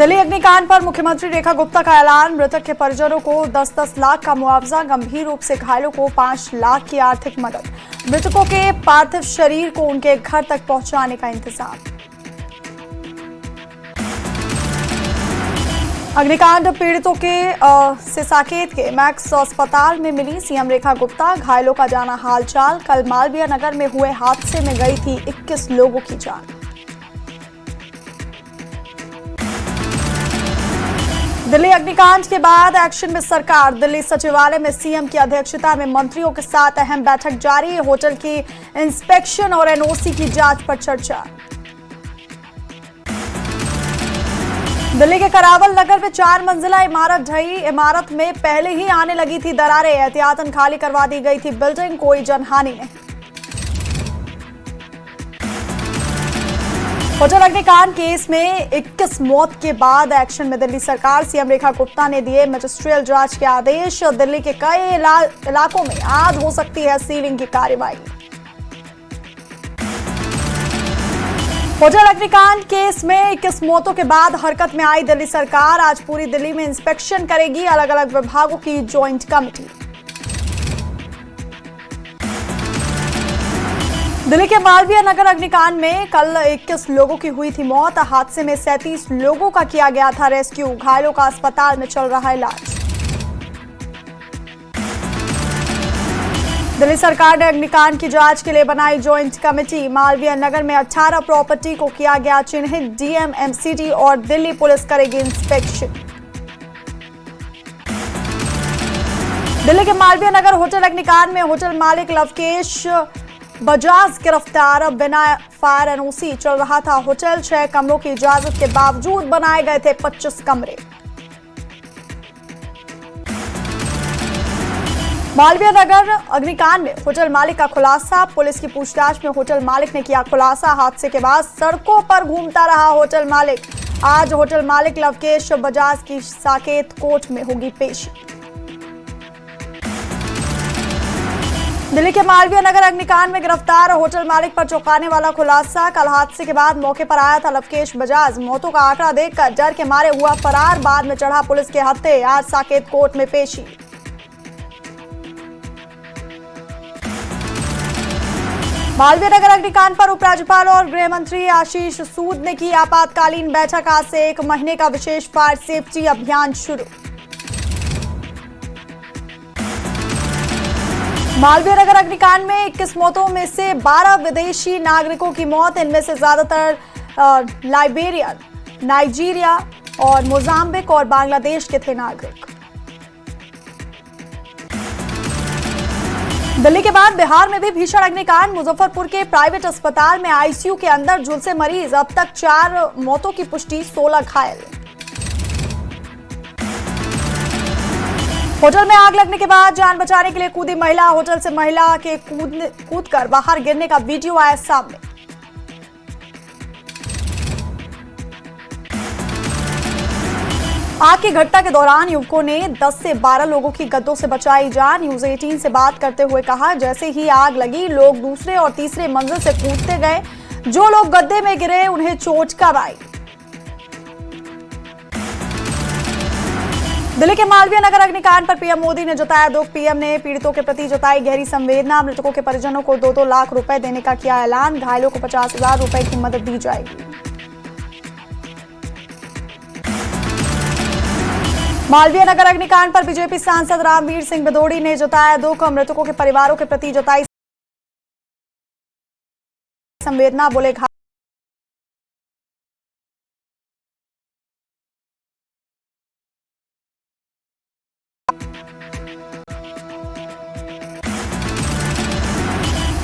दिल्ली अग्निकांड पर मुख्यमंत्री रेखा गुप्ता का ऐलान। मृतक के परिजनों को 10-10 लाख का मुआवजा, गंभीर रूप से घायलों को 5 लाख की आर्थिक मदद, मृतकों के पार्थिव शरीर को उनके घर तक पहुंचाने का इंतजाम। अग्निकांड पीड़ितों से साकेत के मैक्स अस्पताल में मिली सीएम रेखा गुप्ता। घायलों का जाना हालचाल। कल मालवीय नगर में हुए हादसे में गई थी 21 लोगों की जान। दिल्ली अग्निकांड के बाद एक्शन में सरकार। दिल्ली सचिवालय में सीएम की अध्यक्षता में मंत्रियों के साथ अहम बैठक जारी। होटल की इंस्पेक्शन और एनओसी की जांच पर चर्चा। दिल्ली के करावल नगर में 4 मंजिला इमारत ढही। इमारत में पहले ही आने लगी थी दरारें। एहतियातन खाली करवा दी गई थी बिल्डिंग। कोई जनहानि नहीं। होटल अग्निकांड केस में 21 मौत के बाद एक्शन में दिल्ली सरकार। सीएम रेखा गुप्ता ने दिए मजिस्ट्रियल जांच के आदेश। दिल्ली के कई इलाकों में आज हो सकती है सीलिंग की कार्रवाई। होटल अग्निकांड केस में 21 मौतों के बाद हरकत में आई दिल्ली सरकार। आज पूरी दिल्ली में इंस्पेक्शन करेगी अलग अलग विभागों की ज्वाइंट कमेटी। दिल्ली के मालवीय नगर अग्निकांड में कल 21 लोगों की हुई थी मौत। हादसे में 37 लोगों का किया गया था रेस्क्यू। घायलों का अस्पताल में चल रहा इलाज। दिल्ली सरकार ने अग्निकांड की जांच के लिए बनाई ज्वाइंट कमेटी। मालवीय नगर में 18 प्रॉपर्टी को किया गया चिन्हित। डीएम, एमसीडी और दिल्ली पुलिस करेगी इंस्पेक्शन। दिल्ली के मालवीय नगर होटल अग्निकांड में होटल मालिक लवकेश बजाज गिरफ्तार। बिना फायर एनओसी चल रहा था होटल। 6 कमरों की इजाजत के बावजूद बनाए गए थे 25 कमरे। मालवीय नगर अग्निकांड में होटल मालिक का खुलासा। पुलिस की पूछताछ में होटल मालिक ने किया खुलासा। हादसे के बाद सड़कों पर घूमता रहा होटल मालिक। आज होटल मालिक लवकेश बजाज की साकेत कोर्ट में होगी पेशी। दिल्ली के मालवीय नगर अग्निकांड में गिरफ्तार होटल मालिक पर चौंकाने वाला खुलासा। कल हादसे के बाद मौके पर आया था लवकेश बजाज। मौतों का आंकड़ा देखकर डर के मारे हुआ फरार। बाद में चढ़ा पुलिस के हत्थे। आज साकेत कोर्ट में पेशी। मालवीय नगर अग्निकांड पर उपराज्यपाल और गृह मंत्री आशीष सूद ने की आपातकालीन बैठक। आज से 1 महीने का विशेष फायर सेफ्टी अभियान शुरू। मालवीय नगर अग्निकांड में 21 मौतों में से 12 विदेशी नागरिकों की मौत। इनमें से ज्यादातर लाइबेरिया, नाइजीरिया और मोजाम्बिक और बांग्लादेश के थे नागरिक। दिल्ली के बाद बिहार में भी भीषण अग्निकांड। मुजफ्फरपुर के प्राइवेट अस्पताल में आईसीयू के अंदर झुलसे मरीज। अब तक 4 मौतों की पुष्टि, 16 घायल। होटल में आग लगने के बाद जान बचाने के लिए कूदी महिला। होटल से महिला के कूदकर बाहर गिरने का वीडियो आया सामने। आग की घटना के दौरान युवकों ने 10 से 12 लोगों की गद्दों से बचाई जान। न्यूज 18 से बात करते हुए कहा, जैसे ही आग लगी लोग दूसरे और तीसरे मंजिल से कूदते गए। जो लोग गद्दे में गिरे उन्हें चोट कब आई। दिल्ली के मालवीय नगर अग्निकांड पर पीएम मोदी ने जताया दुख। पीएम ने पीड़ितों के प्रति जताई गहरी संवेदना। मृतकों के परिजनों को 2-2 लाख रुपए देने का किया ऐलान। घायलों को 50,000 रुपए की मदद दी जाएगी। मालवीय नगर अग्निकांड पर बीजेपी सांसद रामवीर सिंह भदौड़ी ने जताया दुख। मृतकों के परिवारों के प्रति जताई संवेदना। बोले,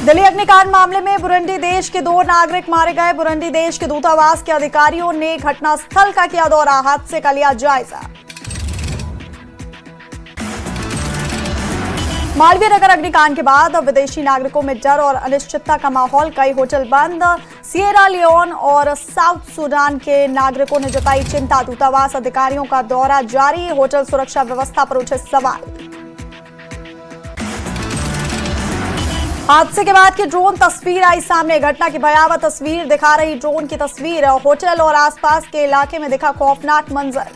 दिल्ली अग्निकांड मामले में बुरुंडी देश के 2 नागरिक मारे गए। बुरुंडी देश के दूतावास के अधिकारियों ने घटनास्थल का किया दौरा। हादसे का लिया जायजा। मालवीय नगर अग्निकांड के बाद विदेशी नागरिकों में डर और अनिश्चितता का माहौल। कई होटल बंद। सिएरा लियोन और साउथ सूडान के नागरिकों ने जताई चिंता। दूतावास अधिकारियों का दौरा जारी। होटल सुरक्षा व्यवस्था पर उठे सवाल। हादसे के बाद की ड्रोन तस्वीर आई सामने। घटना की भयावह तस्वीर दिखा रही ड्रोन की तस्वीर। होटल और आसपास के इलाके में दिखा खौफनाक मंजर।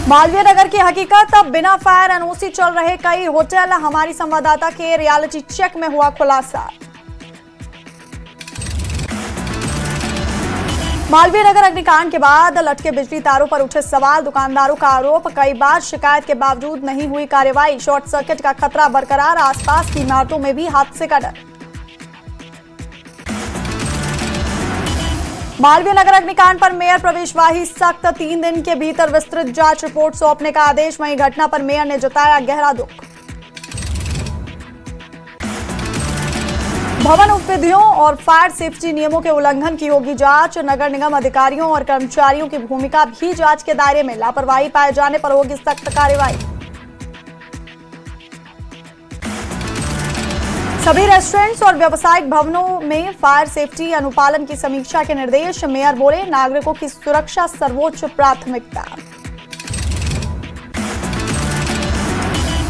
मालवीय नगर की हकीकत, अब बिना फायर एनओसी चल रहे कई होटल। हमारी संवाददाता के रियलिटी चेक में हुआ खुलासा। मालवीय नगर अग्निकांड के बाद लटके बिजली तारों पर उठे सवाल। दुकानदारों का आरोप, कई बार शिकायत के बावजूद नहीं हुई कार्रवाई। शॉर्ट सर्किट का खतरा बरकरार, आसपास की इमारतों में भी हादसे का डर। मालवीय नगर अग्निकांड पर मेयर प्रवेश वाही सख्त, 3 दिन के भीतर विस्तृत जांच रिपोर्ट सौंपने का आदेश। वहीं घटना पर मेयर ने जताया गहरा दुख। भवन उपविधियों और फायर सेफ्टी नियमों के उल्लंघन की होगी जांच। नगर निगम अधिकारियों और कर्मचारियों की भूमिका भी जांच के दायरे में। लापरवाही पाए जाने पर होगी सख्त कार्रवाई। सभी रेस्टोरेंट्स और व्यावसायिक भवनों में फायर सेफ्टी अनुपालन की समीक्षा के निर्देश। मेयर बोले, नागरिकों की सुरक्षा सर्वोच्च प्राथमिकता।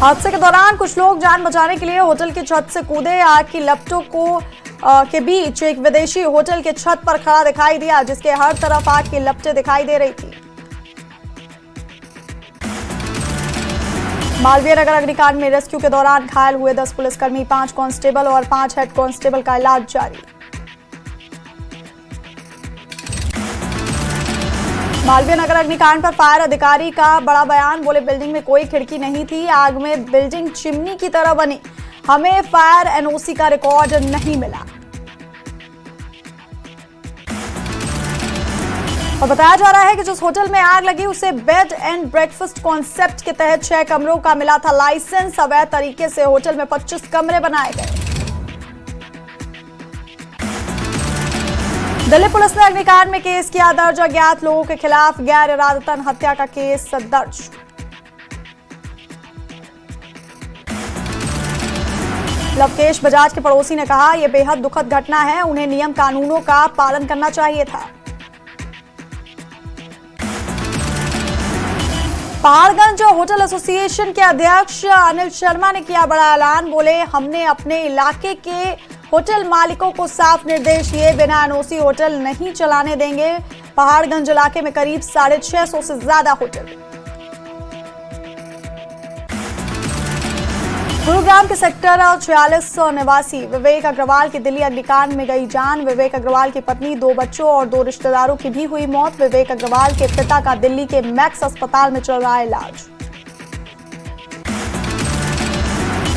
हादसे के दौरान कुछ लोग जान बचाने के लिए होटल की छत से कूदे। आग की लपटों के बीच एक विदेशी होटल के छत पर खड़ा दिखाई दिया, जिसके हर तरफ आग की लपटें दिखाई दे रही थी। मालवीय नगर अग्निकांड में रेस्क्यू के दौरान घायल हुए 10 पुलिसकर्मी, 5 कांस्टेबल और 5 हेड कांस्टेबल का इलाज जारी। मालवीय नगर अग्निकांड पर फायर अधिकारी का बड़ा बयान। बोले, बिल्डिंग में कोई खिड़की नहीं थी, आग में बिल्डिंग चिमनी की तरह बनी। हमें फायर एनओसी का रिकॉर्ड नहीं मिला। और बताया जा रहा है कि जिस होटल में आग लगी उसे बेड एंड ब्रेकफास्ट कॉन्सेप्ट के तहत 6 कमरों का मिला था लाइसेंस। अवैध तरीके से होटल में 25 कमरे बनाए गए। दिल्ली पुलिस ने अग्निकांड में केस किया दर्ज। अज्ञात लोगों के खिलाफ गैर इरादतन हत्या का केस दर्ज। लवकेश बजाज के पड़ोसी ने कहा, यह बेहद दुखद घटना है, उन्हें नियम कानूनों का पालन करना चाहिए था। पहाड़गंज होटल एसोसिएशन के अध्यक्ष अनिल शर्मा ने किया बड़ा ऐलान। बोले, हमने अपने इलाके के होटल मालिकों को साफ निर्देश दिए, बिना एनओसी होटल नहीं चलाने देंगे। पहाड़गंज इलाके में करीब 650 से ज्यादा होटल। गुरुग्राम के सेक्टर 46 निवासी विवेक अग्रवाल की दिल्ली अग्निकांड में गई जान। विवेक अग्रवाल की पत्नी, 2 बच्चों और 2 रिश्तेदारों की भी हुई मौत। विवेक अग्रवाल के पिता का दिल्ली के मैक्स अस्पताल में चल रहा है इलाज।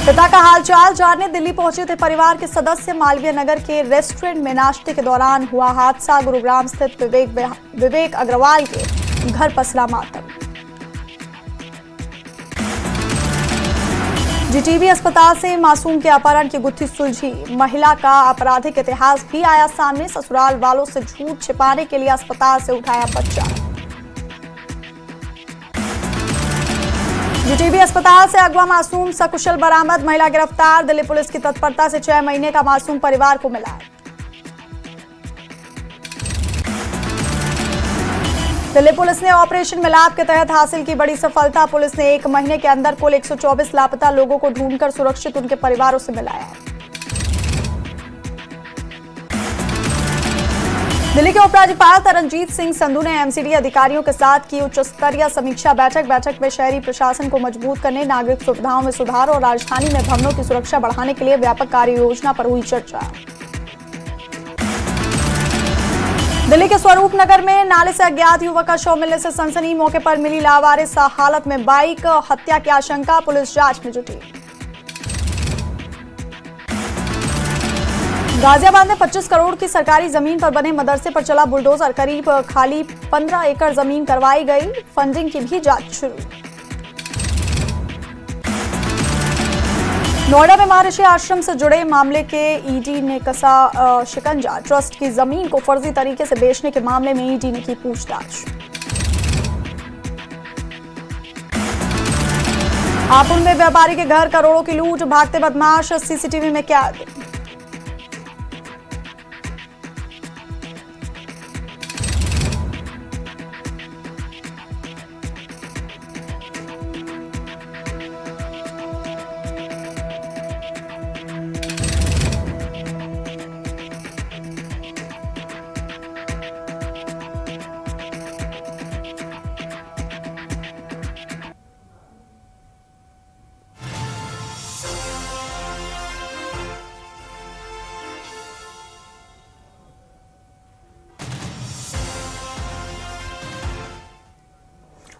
पिता का हालचाल जानने दिल्ली पहुंचे थे परिवार के सदस्य। मालवीय नगर के रेस्टोरेंट में नाश्ते के दौरान हुआ हादसा। गुरुग्राम स्थित विवेक अग्रवाल के घर पसरा मातम। जीटीबी अस्पताल से मासूम के अपहरण की गुत्थी सुलझी। महिला का आपराधिक इतिहास भी आया सामने। ससुराल वालों से झूठ छिपाने के लिए अस्पताल से उठाया बच्चा। जीटीबी अस्पताल से अगवा मासूम सकुशल बरामद। महिला गिरफ्तार। दिल्ली पुलिस की तत्परता से 6 महीने का मासूम परिवार को मिला। दिल्ली पुलिस ने ऑपरेशन मिलाप के तहत हासिल की बड़ी सफलता। पुलिस ने 1 महीने के अंदर कुल 124 लापता लोगों को ढूंढकर सुरक्षित उनके परिवारों से मिलाया। दिल्ली के उपराज्यपाल तरनजीत सिंह संधू ने एमसीडी अधिकारियों के साथ की उच्च स्तरीय समीक्षा बैठक में शहरी प्रशासन को मजबूत करने, नागरिक सुविधाओं में सुधार और राजधानी में भवनों की सुरक्षा बढ़ाने के लिए व्यापक कार्य योजना पर हुई चर्चा। दिल्ली के स्वरूप नगर में नाले से अज्ञात युवक का शव मिलने से सनसनी। मौके पर मिली लावारिस हालत में बाइक, हत्या की आशंका। पुलिस जांच में जुटी। गाजियाबाद में 25 करोड़ की सरकारी जमीन पर बने मदरसे पर चला बुलडोजर। करीब खाली 15 एकड़ जमीन करवाई गई। फंडिंग की भी जांच शुरू। नोएडा में महर्षि आश्रम से जुड़े मामले के ईडी ने कसा शिकंजा। ट्रस्ट की जमीन को फर्जी तरीके से बेचने के मामले में ईडी ने की पूछताछ। हापुड़ में व्यापारी के घर करोड़ों की लूट, भागते बदमाश सीसीटीवी में कैद।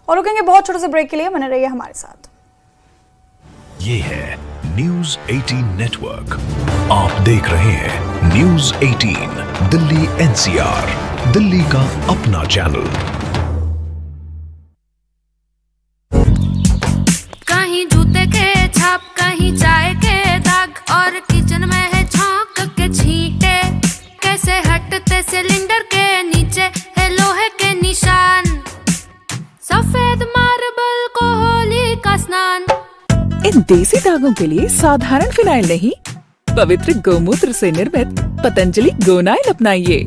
और रुकेंगे बहुत छोटे से ब्रेक के लिए, बने रहिए हमारे साथ। ये है न्यूज 18 नेटवर्क, आप देख रहे हैं न्यूज 18 दिल्ली NCR, दिल्ली का अपना चैनल। कहीं जूते के छाप, कहीं चाय के दाग, और किचन में है छौंक के छींटे। कैसे हटते सिलेंडर के नीचे है लोहे के निशान, सफेद मार्बल को होली का स्नान। इन देसी दागों के लिए साधारण फिनाइल नहीं, पवित्र गोमूत्र से निर्मित Patanjali Gonyle अपनाइए।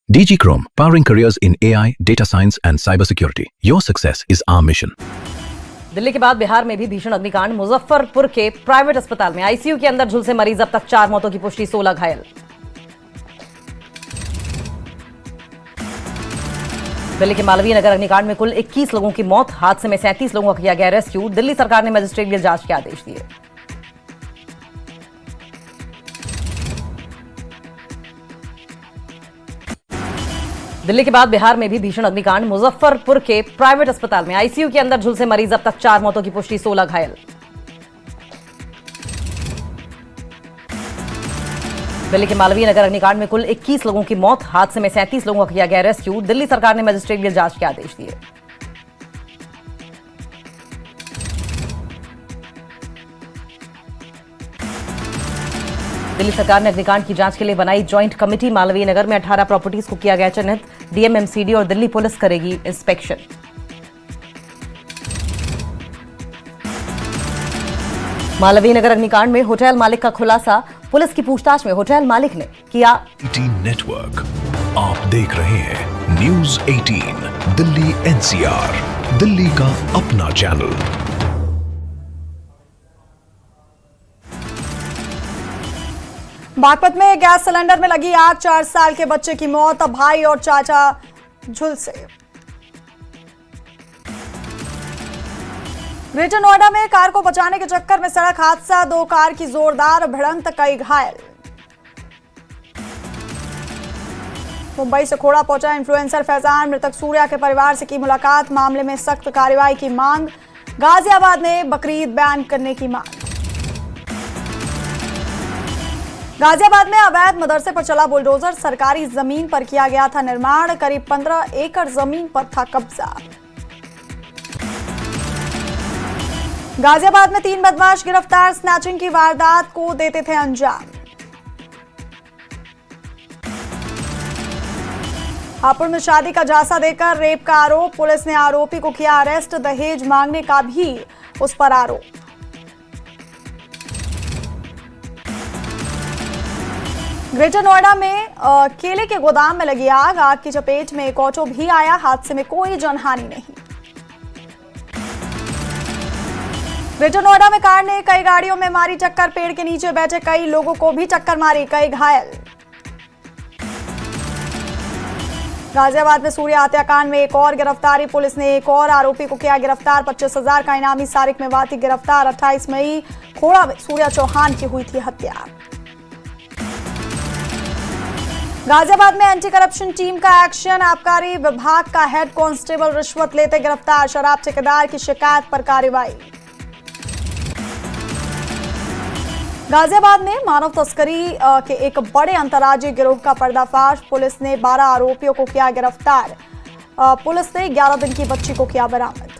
DigiChrome, powering careers in AI, data science and cybersecurity. Your success is our mission. Delhi के बाद बिहार में भी भीषण अग्निकांड। मुजफ्फरपुर के प्राइवेट अस्पताल में आईसीयू के अंदर झुलसे मरीज, अब तक 4 मौतों की पुष्टि, 16 घायल। दिल्ली के मालवीय नगर अग्निकांड में कुल 21 लोगों की मौत, हादसे में 37 लोगों का किया गया रेस्क्यू। दिल्ली सरकार ने मजिस्ट्रेटियल जांच के आदेश दिए। दिल्ली के बाद बिहार में भी भीषण अग्निकांड। मुजफ्फरपुर के प्राइवेट अस्पताल में आईसीयू के अंदर झुलसे मरीज, अब तक 4 मौतों की पुष्टि, 16 घायल। दिल्ली के मालवीय नगर अग्निकांड में कुल 21 लोगों की मौत, हादसे में 37 लोगों का किया गया रेस्क्यू। दिल्ली सरकार ने मजिस्ट्रेटियल जांच के आदेश दिए। दिल्ली सरकार ने अग्निकांड की जांच के लिए बनाई ज्वाइंट कमेटी। मालवीय नगर में 18 प्रॉपर्टीज को किया गया चिन्हित। DMMCD और दिल्ली पुलिस करेगी इंस्पेक्शन। मालवीय नगर अग्निकांड में होटल मालिक का खुलासा। पुलिस की पूछताछ में होटल मालिक ने किया। 18 नेटवर्क, आप देख रहे हैं न्यूज 18 दिल्ली NCR, दिल्ली का अपना चैनल। बागपत में गैस सिलेंडर में लगी आग, 4 साल के बच्चे की मौत, भाई और चाचा झुलसे। ग्रेटर नोएडा में कार को बचाने के चक्कर में सड़क हादसा, 2 कार की जोरदार भिड़ंत, कई घायल। मुंबई से खोड़ा पहुंचा इन्फ्लुएंसर फैजान, मृतक सूर्या के परिवार से की मुलाकात, मामले में सख्त कार्रवाई की मांग। गाजियाबाद ने बकरीद बैन करने की मांग। गाजियाबाद में अवैध मदरसे पर चला बुलडोजर, सरकारी जमीन पर किया गया था निर्माण, करीब 15 एकड़ जमीन पर था कब्जा। गाजियाबाद में 3 बदमाश गिरफ्तार, स्नैचिंग की वारदात को देते थे अंजाम। हापुड़ में शादी का झांसा देकर रेप का आरोप, पुलिस ने आरोपी को किया अरेस्ट, दहेज मांगने का भी उस पर आरोप। ग्रेटर नोएडा में केले के गोदाम में लगी आग, आग की चपेट में एक ऑटो भी आया, हादसे में कोई जनहानि नहीं। ग्रेटर नोएडा में कार ने कई गाड़ियों में मारी टक्कर, पेड़ के नीचे बैठे कई लोगों को भी टक्कर मारी, कई घायल। गाजियाबाद में सूर्या हत्याकांड में एक और गिरफ्तारी, पुलिस ने एक और आरोपी को किया गिरफ्तार, 25,000 का इनामी सारिक मेवाती गिरफ्तार। 28 मई खोड़ा में सूर्या चौहान की हुई थी हत्या। गाजियाबाद में एंटी करप्शन टीम का एक्शन, आबकारी विभाग का हेड कांस्टेबल रिश्वत लेते गिरफ्तार, शराब ठेकेदार की शिकायत पर कार्रवाई। गाजियाबाद में मानव तस्करी के एक बड़े अंतर्राज्यीय गिरोह का पर्दाफाश, पुलिस ने 12 आरोपियों को किया गिरफ्तार। पुलिस ने 11 दिन की बच्ची को किया बरामद।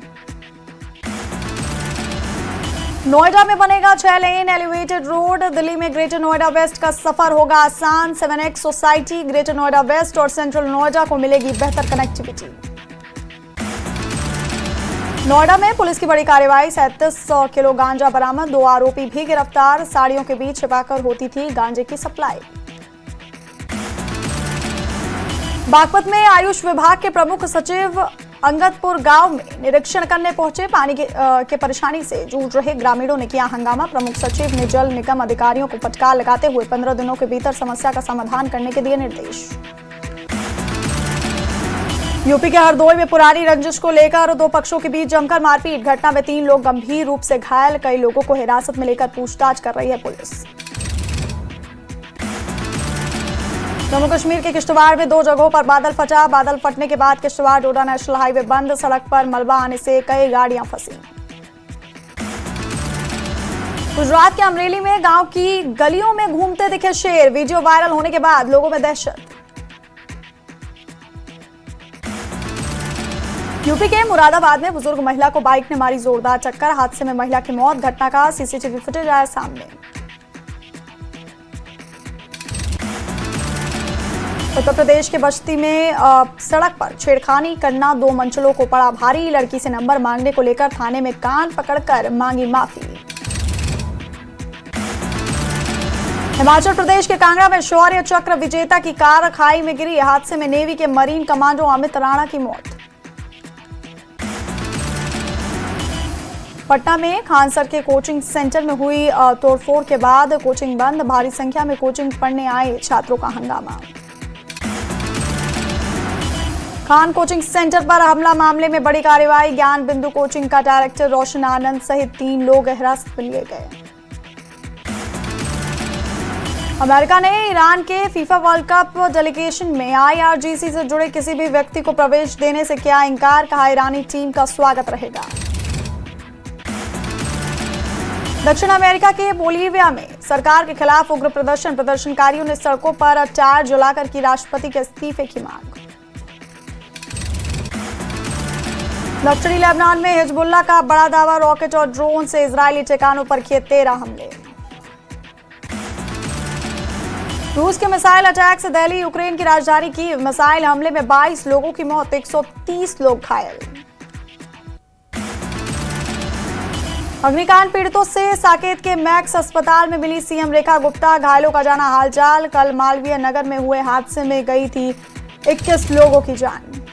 नोएडा में बनेगा 6 लेन एलिवेटेड रोड, दिल्ली में ग्रेटर नोएडा वेस्ट का सफर होगा आसान। 7X society, Greater Noida West और सेंट्रल नोएडा को मिलेगी बेहतर कनेक्टिविटी। नोएडा में पुलिस की बड़ी कार्रवाई, 37 किलो गांजा बरामद, 2 आरोपी भी गिरफ्तार। साड़ियों के बीच छिपाकर होती थी गांजे की सप्लाई। बागपत में आयुष विभाग के प्रमुख सचिव अंगदपुर गांव में निरीक्षण करने पहुंचे, पानी के परेशानी से जूझ रहे ग्रामीणों ने किया हंगामा। प्रमुख सचिव ने जल निगम अधिकारियों को फटकार लगाते हुए 15 दिनों के भीतर समस्या का समाधान करने के दिए निर्देश। यूपी के हरदोई में पुरानी रंजिश को लेकर 2 पक्षों के बीच जमकर मारपीट, घटना में 3 लोग गंभीर रूप से घायल, कई लोगों को हिरासत में लेकर पूछताछ कर रही है पुलिस। जम्मू कश्मीर के किश्तवाड़ में 2 जगहों पर बादल फटा। बादल फटने के बाद किश्तवाड़ डोडा नेशनल हाईवे बंद। सड़क पर मलबा आने से कई गाड़ियां फंसी। गुजरात के अमरेली में गांव की गलियों में घूमते दिखे शेर। वीडियो वायरल होने के बाद लोगों में दहशत। यूपी के मुरादाबाद में बुजुर्ग महिला को बाइक ने मारी जोरदार टक्कर। हादसे में महिला की मौत। घटना का सीसीटीवी फुटेज आया सामने। उत्तर प्रदेश के बस्ती में सड़क पर छेड़खानी करना 2 मंचलों को पड़ा भारी। लड़की से नंबर मांगने को लेकर थाने में कान पकड़कर मांगी माफी। हिमाचल प्रदेश के कांगड़ा में शौर्य चक्र विजेता की कार खाई में गिरी। हादसे में नेवी के मरीन कमांडो अमित राणा की मौत। पटना में खानसर के कोचिंग सेंटर में हुई तोड़फोड़ के बाद कोचिंग बंद। भारी संख्या में कोचिंग पढ़ने आए छात्रों का हंगामा। खान कोचिंग सेंटर पर हमला मामले में बड़ी कार्रवाई। ज्ञान बिंदु कोचिंग का डायरेक्टर रोशन आनंद सहित 3 लोग हिरासत में लिए गए। अमेरिका ने ईरान के फीफा वर्ल्ड कप डेलीगेशन में IRGC से जुड़े किसी भी व्यक्ति को प्रवेश देने से किया इंकार। कहा ईरानी टीम का स्वागत रहेगा। दक्षिण अमेरिका के बोलीविया में सरकार के खिलाफ उग्र प्रदर्शन। प्रदर्शनकारियों ने सड़कों पर टायर जलाकर की राष्ट्रपति के इस्तीफे की मांग। दक्षिणी लेबनान में हिजबुल्लाह का बड़ा दावा। रॉकेट और ड्रोन से इजरायली ठिकानों पर किए 13 हमले। रूस के मिसाइल अटैक से दिल्ली यूक्रेन की राजधानी की मिसाइल हमले में 22 लोगों की मौत। 130 लोग घायल। अग्निकांड पीड़ितों से साकेत के मैक्स अस्पताल में मिली सीएम रेखा गुप्ता। घायलों का जाना हालचाल। कल मालवीय नगर में हुए हादसे में गई थी 21 लोगों की जान।